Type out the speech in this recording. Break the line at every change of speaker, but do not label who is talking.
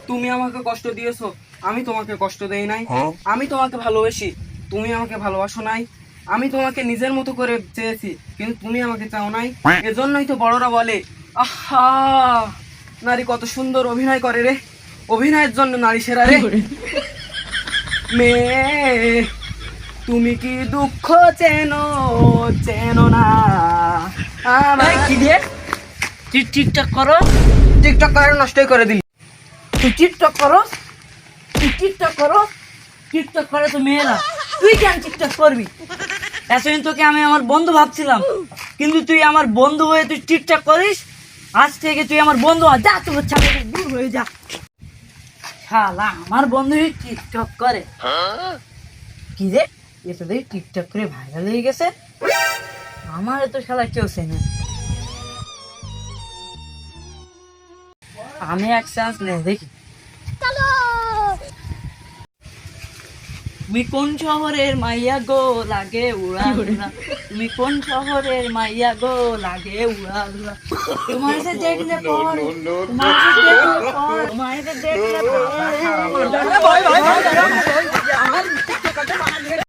তুমি আমাকে কষ্ট দিয়েছো, আমি তোমাকে কষ্ট দেই নাই। আমি তোমাকে ভালোবাসি, তুমি আমাকে ভালোবাসো নাই। আমি তোমাকে নিজের মতো করে চেয়েছি, কিন্তু তুমি আমাকে চাও নাই। এজন্যই তো বড়রা বলে, আহা, নারী কত সুন্দর অভিনয় করে রে, অভিনয়ের জন্য নারী সেরা রে। মেয়ে, তুমি কি দুঃখ চেনো, চেনো না আমার?
কি রে তুই টিকটক করো?
টিকটক করে নষ্টই করে দিলি।
তুই টিকটক করো? তুই টিকটক করো? টিকটক করে তো মেয়েরা, তুই কেন টিকটক করবি? এতদিন তোকে আমি আমার বন্ধু ভাবছিলাম, কিন্তু তুই আমার বন্ধু হয়ে তুই টিকটক করিস। আজ থেকে তুই আমার বন্ধু হ, যা তোর ছাড়া দূর হয়ে যা। শালা আমার বন্ধু টিকটক করে। কি রে, এটা দেখি টিকটক করে ভাইরাল হয়ে গেছে। আমার তো শালা কেউ চেনে। আমি এক চান্স নেই, দেখি। তুমি কোন শহরের মাইয়া গো, লাগে উড়া উড়া। তুমি কোন শহরের মাইয়া গো, লাগে উড়া উড়া। তোমার সাথে দেখলে পরে, তোমার সাথে দেখলে পরে, তোমার সাথে দেখলে পরে।